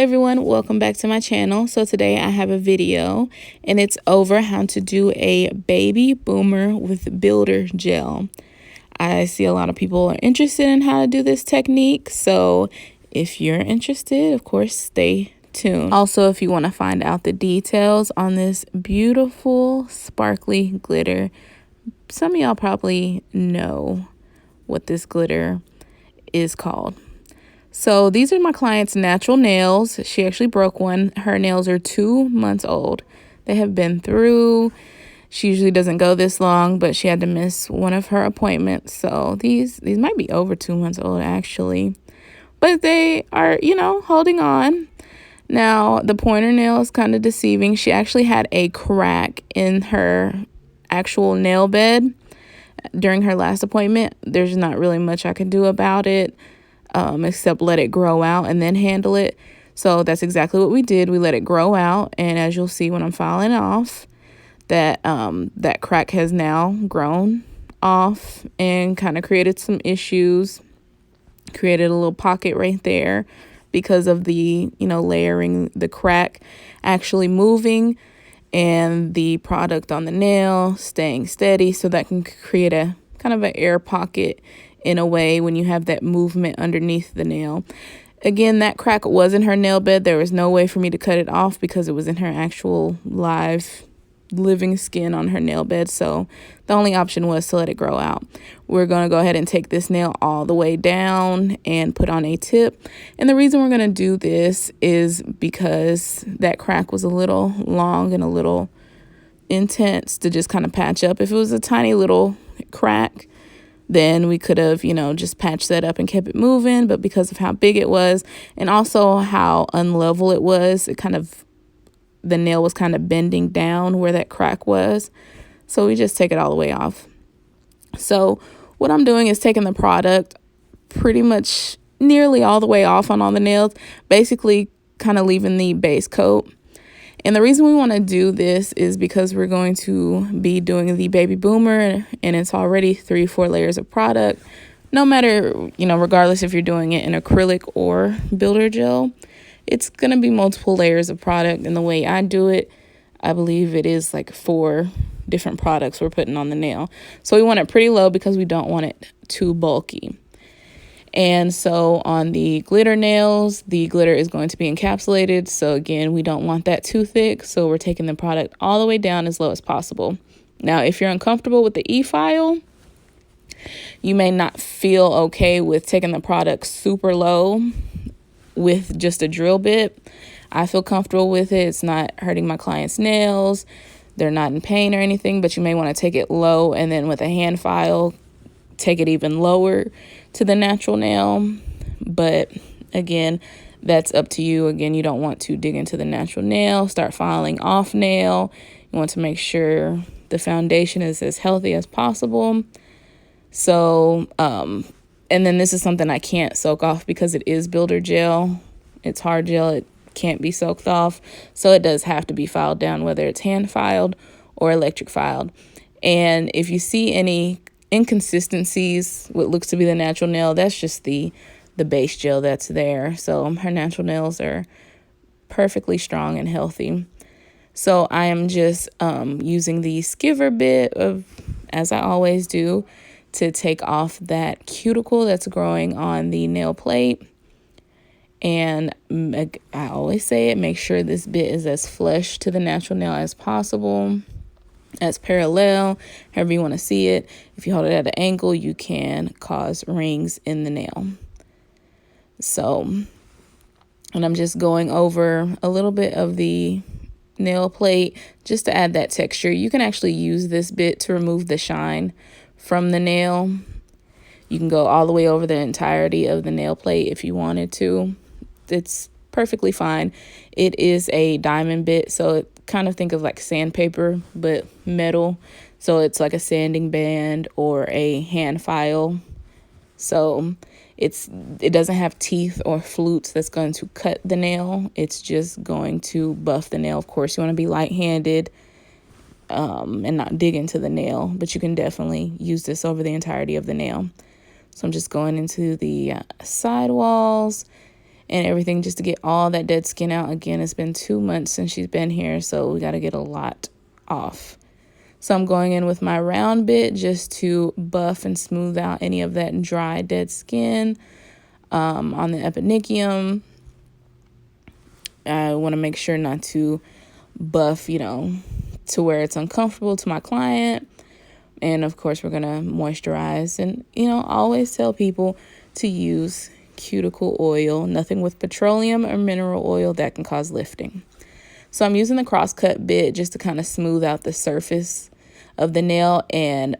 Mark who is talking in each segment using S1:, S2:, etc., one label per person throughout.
S1: everyone, welcome back to my channel. So today I have a video and it's over how to do a baby boomer with builder gel. I see a lot of people are interested in how to do this technique, so if you're interested, of course, stay tuned. Also, if you want to find out the details on this beautiful sparkly glitter, some of y'all probably know what this glitter is called. So these are my client's natural nails. She actually broke one. Her nails are 2 months old. They have been through. She usually doesn't go this long, but she had to miss one of her appointments. So these might be over 2 months old actually. But they are, holding on. Now, the pointer nail is kind of deceiving. She actually had a crack in her actual nail bed during her last appointment. There's not really much I can do about it. Except let it grow out and then handle it. So that's exactly what we did. We let it grow out, and as you'll see when I'm filing off, that that crack has now grown off and kind of created some issues. Created a little pocket right there because of the layering, the crack actually moving and the product on the nail staying steady, so that can create a kind of an air pocket in a way when you have that movement underneath the nail. Again, that crack was in her nail bed. There was no way for me to cut it off because it was in her actual living skin on her nail bed. So the only option was to let it grow out. We're going to go ahead and take this nail all the way down and put on a tip. And the reason we're going to do this is because that crack was a little long and a little intense to just kind of patch up. If it was a tiny little crack, then we could have, just patched that up and kept it moving. But because of how big it was and also how unlevel it was, the nail was kind of bending down where that crack was. So we just take it all the way off. So what I'm doing is taking the product pretty much nearly all the way off on all the nails, basically kind of leaving the base coat. And the reason we want to do this is because we're going to be doing the baby boomer, and it's already 3-4 layers of product. No matter, regardless if you're doing it in acrylic or builder gel, it's going to be multiple layers of product. And the way I do it, I believe it is like 4 different products we're putting on the nail. So we want it pretty low because we don't want it too bulky. And so on the glitter nails, the glitter is going to be encapsulated. So again, we don't want that too thick. So we're taking the product all the way down as low as possible. Now, if you're uncomfortable with the E-file, you may not feel okay with taking the product super low with just a drill bit. I feel comfortable with it. It's not hurting my client's nails. They're not in pain or anything, but you may want to take it low and then with a hand file, take it even lower to the natural nail. But again, that's up to you. Again, you don't want to dig into the natural nail, start filing off nail. You want to make sure the foundation is as healthy as possible. So, and then this is something I can't soak off because it is builder gel. It's hard gel. It can't be soaked off. So it does have to be filed down, whether it's hand filed or electric filed. And if you see any inconsistencies, what looks to be the natural nail, that's just the base gel that's there. So her natural nails are perfectly strong and healthy. So I am just using the skiver bit as I always do, to take off that cuticle that's growing on the nail plate. And I always say it, make sure this bit is as flush to the natural nail as possible, as parallel, however you want to see it. If you hold it at an angle, you can cause rings in the nail. So, and I'm just going over a little bit of the nail plate just to add that texture. You can actually use this bit to remove the shine from the nail. You can go all the way over the entirety of the nail plate if you wanted to. It's perfectly fine. It is a diamond bit, so kind of think of like sandpaper but metal. So it's like a sanding band or a hand file. So it doesn't have teeth or flutes that's going to cut the nail. It's just going to buff the nail. Of course, you want to be light-handed and not dig into the nail, but you can definitely use this over the entirety of the nail. So I'm just going into the side walls. and everything, just to get all that dead skin out. Again, it's been 2 months since she's been here, so we got to get a lot off. So I'm going in with my round bit just to buff and smooth out any of that dry, dead skin on the eponychium. I want to make sure not to buff, to where it's uncomfortable to my client. And of course, we're going to moisturize. And, always tell people to use cuticle oil, nothing with petroleum or mineral oil that can cause lifting. So I'm using the crosscut bit just to kind of smooth out the surface of the nail, and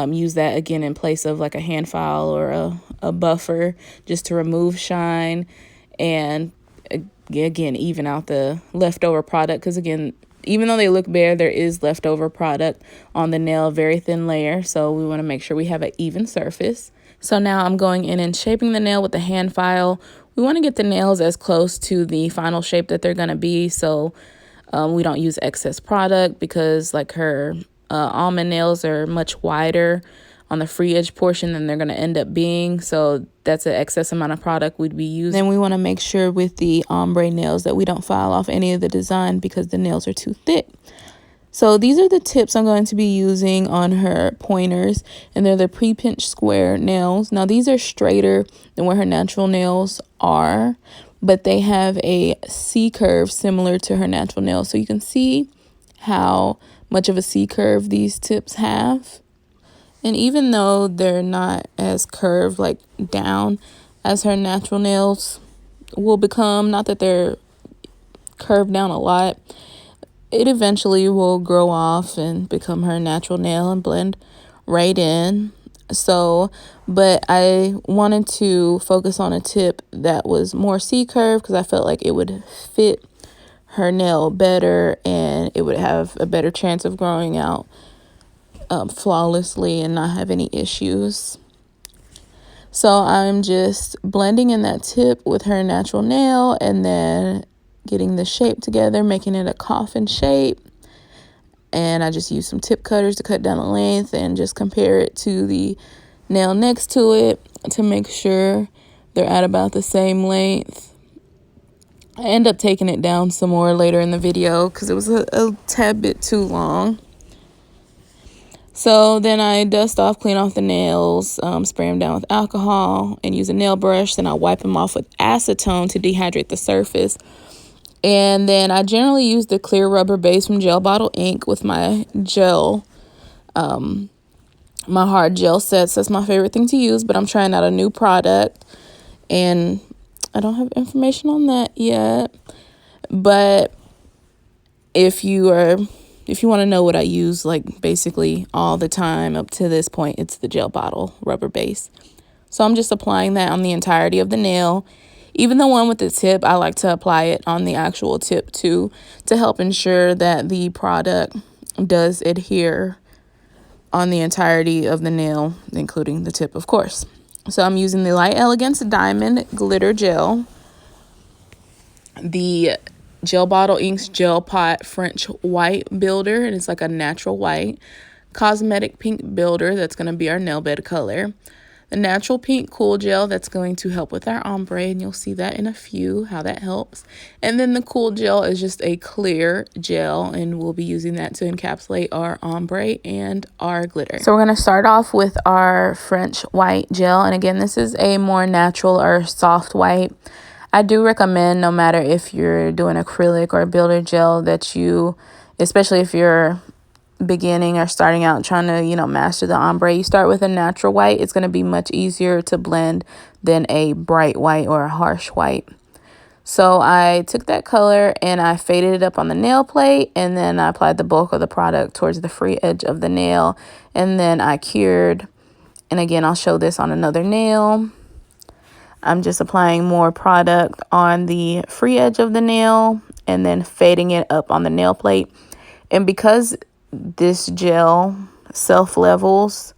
S1: use that again in place of like a hand file or a buffer, just to remove shine and again even out the leftover product, because again, even though they look bare, there is leftover product on the nail, very thin layer, so we want to make sure we have an even surface. So now I'm going in and shaping the nail with the hand file. We want to get the nails as close to the final shape that they're going to be, so we don't use excess product, because like her almond nails are much wider on the free edge portion than they're going to end up being, so that's an excess amount of product we'd be using. Then we want to make sure with the ombre nails that we don't file off any of the design, because the nails are too thick. So these are the tips I'm going to be using on her pointers, and they're the pre-pinch square nails. Now these are straighter than what her natural nails are, but they have a C curve similar to her natural nails, so you can see how much of a C curve these tips have. And even though they're not as curved like down as her natural nails will become, not that they're curved down a lot, it eventually will grow off and become her natural nail and blend right in. So, but I wanted to focus on a tip that was more C curve, because I felt like it would fit her nail better and it would have a better chance of growing out flawlessly and not have any issues. So I'm just blending in that tip with her natural nail, and then getting the shape together, making it a coffin shape. And I just use some tip cutters to cut down the length and just compare it to the nail next to it to make sure they're at about the same length. I end up taking it down some more later in the video because it was a tad bit too long. So then I dust off, clean off the nails, spray them down with alcohol, and use a nail brush. Then I wipe them off with acetone to dehydrate the surface. And then I generally use the clear rubber base from Gel Bottle Ink with my gel, my hard gel sets. That's my favorite thing to use, but I'm trying out a new product, and I don't have information on that yet. But if you want to know what I use, like basically all the time up to this point, it's the Gel Bottle rubber base. So I'm just applying that on the entirety of the nail. Even the one with the tip, I like to apply it on the actual tip too, to help ensure that the product does adhere on the entirety of the nail, including the tip, of course. So I'm using the Light Elegance Diamond Glitter Gel, the Gel Bottle Ink's Gel Pot French White Builder, and it's like a natural white, Cosmetic Pink Builder, that's going to be our nail bed color, the Natural Pink Cool Gel, that's going to help with our ombre, and you'll see that in a few, how that helps. And then the Cool Gel is just a clear gel, and we'll be using that to encapsulate our ombre and our glitter. So we're going to start off with our French White Gel, and again, this is a more natural or soft white. I do recommend, no matter if you're doing acrylic or builder gel, that you, especially if you're beginning or starting out trying to, master the ombre, you start with a natural white. It's going to be much easier to blend than a bright white or a harsh white. So I took that color and I faded it up on the nail plate, and then I applied the bulk of the product towards the free edge of the nail, and then I cured. And again, I'll show this on another nail. I'm just applying more product on the free edge of the nail and then fading it up on the nail plate. And because this gel self-levels,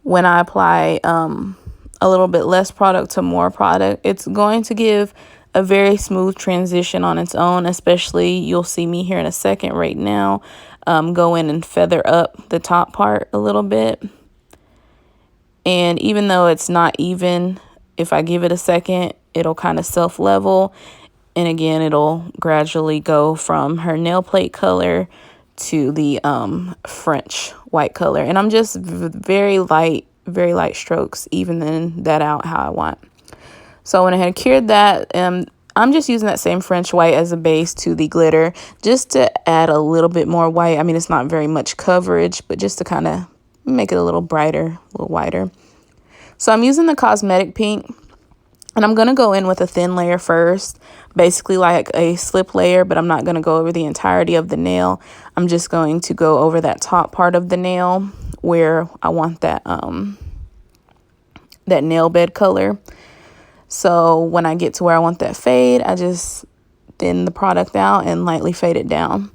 S1: when I apply a little bit less product to more product, it's going to give a very smooth transition on its own. Especially, you'll see me here in a second right now go in and feather up the top part a little bit. And even though it's not even, if I give it a second, it'll kind of self-level. And again, it'll gradually go from her nail plate color to the French white color. And I'm just very light strokes, evening that out how I want. So I went ahead and cured that. I'm just using that same French white as a base to the glitter, just to add a little bit more white. I mean, it's not very much coverage, but just to kind of make it a little brighter, a little whiter. So I'm using the Cosmetic pink, and I'm going to go in with a thin layer first, basically like a slip layer, but I'm not going to go over the entirety of the nail. I'm just going to go over that top part of the nail where I want that that nail bed color. So when I get to where I want that fade, I just thin the product out and lightly fade it down.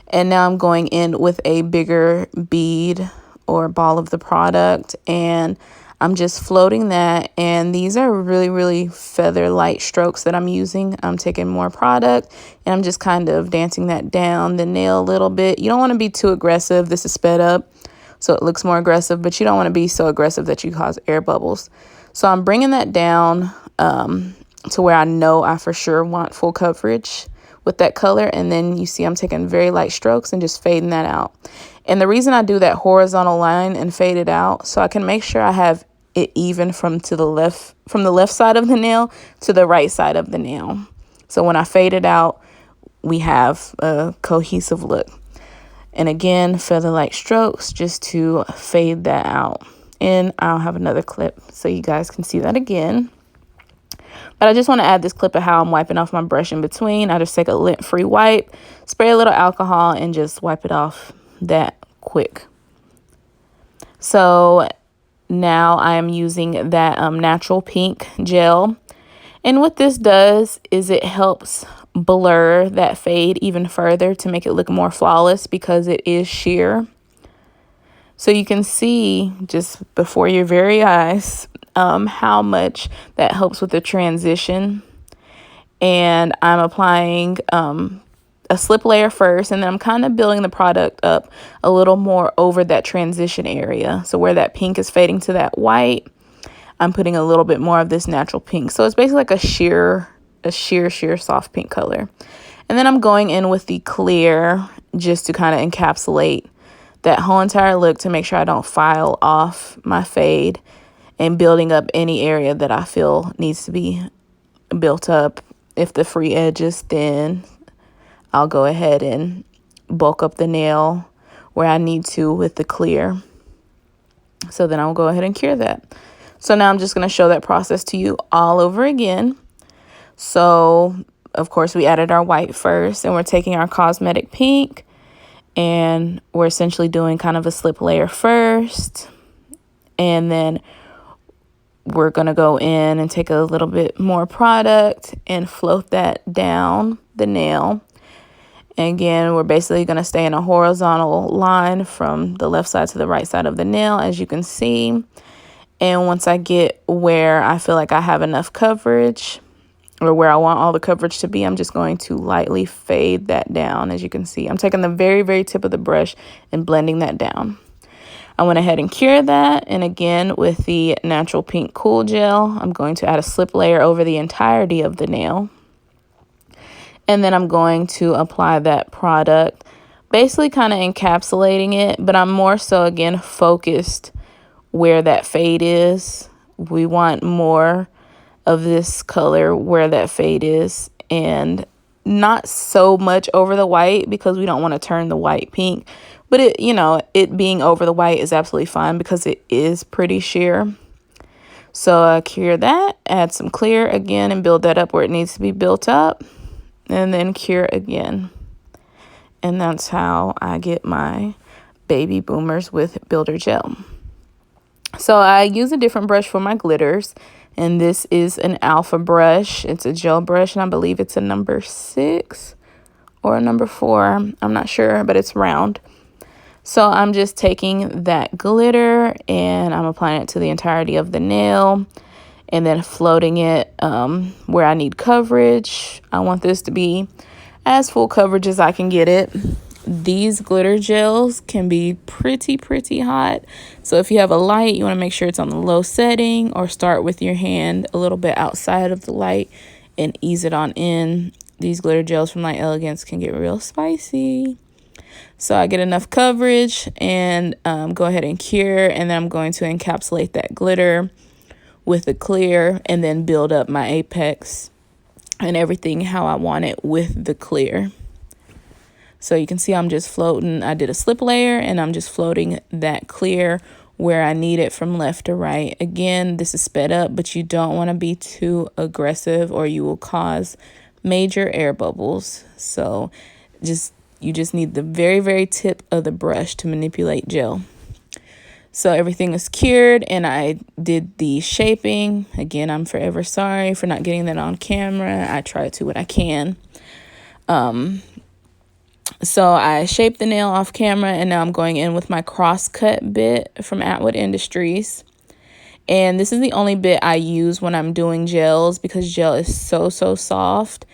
S1: And now I'm going in with a bigger bead or ball of the product, and I'm just floating that. And these are really feather light strokes that I'm using. I'm taking more product and I'm just kind of dancing that down the nail a little bit. You don't want to be too aggressive. This is sped up, so it looks more aggressive, but you don't want to be so aggressive that you cause air bubbles. So I'm bringing that down to where I know I for sure want full coverage with that color. And then you see I'm taking very light strokes and just fading that out. And the reason I do that horizontal line and fade it out, so I can make sure I have it even from the left side of the nail to the right side of the nail. So when I fade it out, we have a cohesive look. And again, feather light strokes just to fade that out. And I'll have another clip so you guys can see that again. But I just want to add this clip of how I'm wiping off my brush in between. I just take a lint-free wipe, spray a little alcohol, and just wipe it off that quick. So now I am using that natural pink gel. And what this does is it helps blur that fade even further to make it look more flawless because it is sheer. So you can see just before your very eyes how much that helps with the transition. And I'm applying a slip layer first, and then I'm kind of building the product up a little more over that transition area. So where that pink is fading to that white, I'm putting a little bit more of this natural pink. So it's basically like a sheer soft pink color. And then I'm going in with the clear just to kind of encapsulate that whole entire look to make sure I don't file off my fade, and building up any area that I feel needs to be built up. If the free edge is thin, I'll go ahead and bulk up the nail where I need to with the clear. So then I'll go ahead and cure that. So now I'm just going to show that process to you all over again. So of course we added our white first, and we're taking our Cosmetic pink, and we're essentially doing kind of a slip layer first, and then we're going to go in and take a little bit more product and float that down the nail. And again, we're basically going to stay in a horizontal line from the left side to the right side of the nail, as you can see. And once I get where I feel like I have enough coverage, or where I want all the coverage to be, I'm just going to lightly fade that down. As you can see, I'm taking the very tip of the brush and blending that down. I went ahead and cured that. And again, with the natural pink cool gel, I'm going to add a slip layer over the entirety of the nail. And then I'm going to apply that product, basically kind of encapsulating it, but I'm more so, again, focused where that fade is. We want more of this color where that fade is, and not so much over the white because we don't want to turn the white pink. But it, you know, it being over the white is absolutely fine because it is pretty sheer. So I cure that, add some clear again, and build that up where it needs to be built up. And then cure again. And that's how I get my Baby Boomers with Builder Gel. So I use a different brush for my glitters. And this is an alpha brush. It's a gel brush, and I believe it's a number 6 or a number 4. I'm not sure, but it's round. So I'm just taking that glitter and I'm applying it to the entirety of the nail, and then floating it where I need coverage. I want this to be as full coverage as I can get it. these glitter gels can be pretty hot. So if you have a light, you want to make sure it's on the low setting, or start with your hand a little bit outside of the light and ease it on in. These glitter gels from Light Elegance can get real spicy. So I get enough coverage and go ahead and cure, and then I'm going to encapsulate that glitter with the clear and then build up my apex and everything how I want it with the clear. So you can see I'm just floating. I did a slip layer and I'm just floating that clear where I need it from left to right. Again, this is sped up, but you don't want to be too aggressive or you will cause major air bubbles. So you just need the very tip of the brush to manipulate gel. So everything is cured and I did the shaping. Again, I'm forever sorry for not getting that on camera. I try to when I can. So I shaped the nail off camera, and now I'm going in with my cross-cut bit from Atwood Industries. And this is the only bit I use when I'm doing gels because gel is so soft.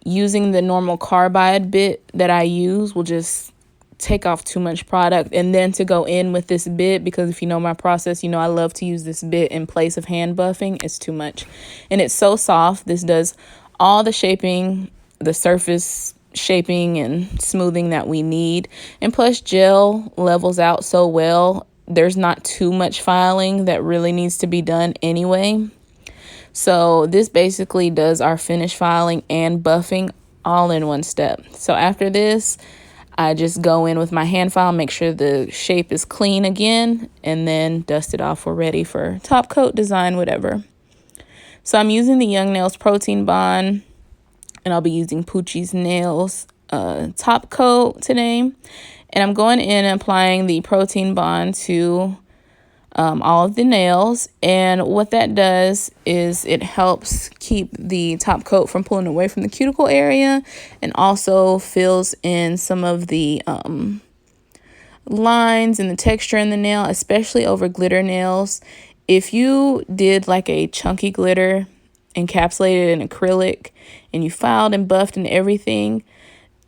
S1: Using the normal carbide bit that I use will just take off too much product. And then to go in with this bit, because if you know my process, you know I love to use this bit in place of hand buffing, it's too much. And it's so soft. This does all the shaping, the surface shaping and smoothing that we need. And plus, gel levels out so well. There's not too much filing that really needs to be done anyway. So this basically does our finish filing and buffing all in one step. So after this, I just go in with my hand file, make sure the shape is clean again, and then dust it off. We're ready for top coat, design, whatever. So I'm using the YoungNails Protein Bond, and I'll be using Poochie's Nails top coat today. And I'm going in and applying the Protein Bond to all of the nails. And what that does is it helps keep the top coat from pulling away from the cuticle area, and also fills in some of the lines and the texture in the nail, especially over glitter nails. If you did like a chunky glitter encapsulated in acrylic and you filed and buffed and everything,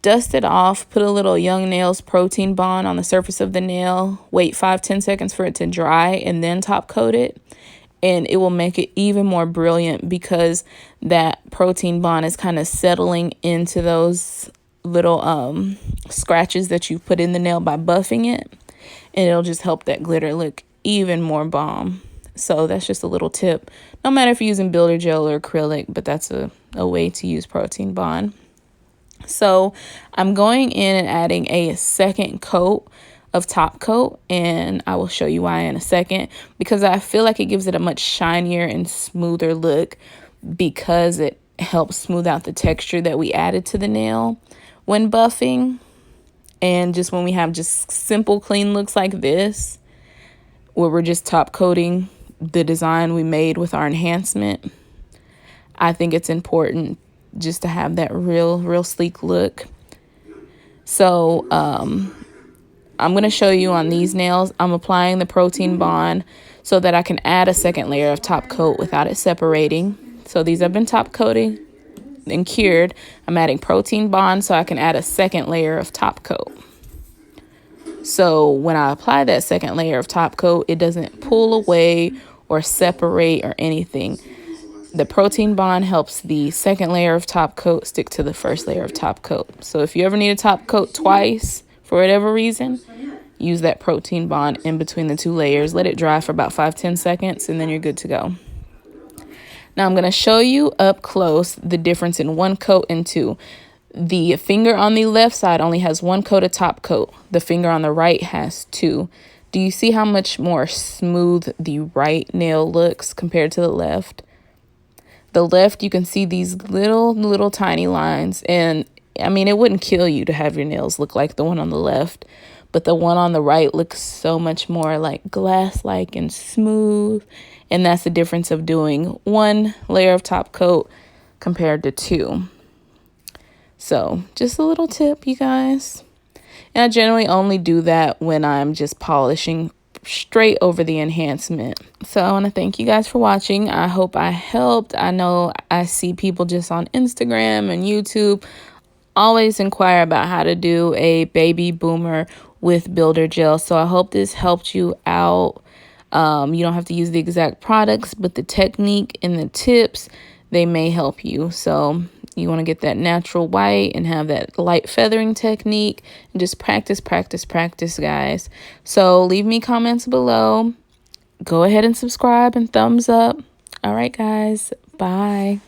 S1: dust it off, put a little YoungNails Protein Bond on the surface of the nail, wait 5-10 seconds for it to dry, and then top coat it, and it will make it even more brilliant because that Protein Bond is kind of settling into those little scratches that you put in the nail by buffing it, and it'll just help that glitter look even more bomb. So that's just a little tip. No matter if you're using builder gel or acrylic, but that's a way to use Protein Bond. So I'm going in and adding a second coat of top coat, and I will show you why in a second, because I feel like it gives it a much shinier and smoother look because it helps smooth out the texture that we added to the nail when buffing. And just when we have just simple clean looks like this, where we're just top coating the design we made with our enhancement, I think it's important just to have that real sleek look. So I'm going to show you on these nails. I'm applying the Protein Bond so that I can add a second layer of top coat without it separating. So these have been top coated and cured. I'm adding Protein Bond so I can add a second layer of top coat. So when I apply that second layer of top coat, it doesn't pull away or separate or anything. The Protein Bond helps the second layer of top coat stick to the first layer of top coat. So if you ever need a top coat twice for whatever reason, use that Protein Bond in between the two layers. Let it dry for about 5-10 seconds, and then you're good to go. Now I'm going to show you up close the difference in one coat and two. The finger on the left side only has one coat of top coat. The finger on the right has two. Do you see how much more smooth the right nail looks compared to the left? The left, you can see these little tiny lines. And I mean, it wouldn't kill you to have your nails look like the one on the left, but the one on the right looks so much more like glass-like and smooth. And that's the difference of doing one layer of top coat compared to two. So just a little tip, you guys. And I generally only do that when I'm just polishing straight over the enhancement. So I want to thank you guys for watching. I hope I helped. I know I see people just on Instagram and YouTube always inquire about how to do a baby boomer with builder gel. So I hope this helped you out. You don't have to use the exact products, but the technique and the tips, they may help you. So you want to get that natural white and have that light feathering technique and just practice, guys. So leave me comments below. Go ahead and subscribe and thumbs up. All right, guys. Bye.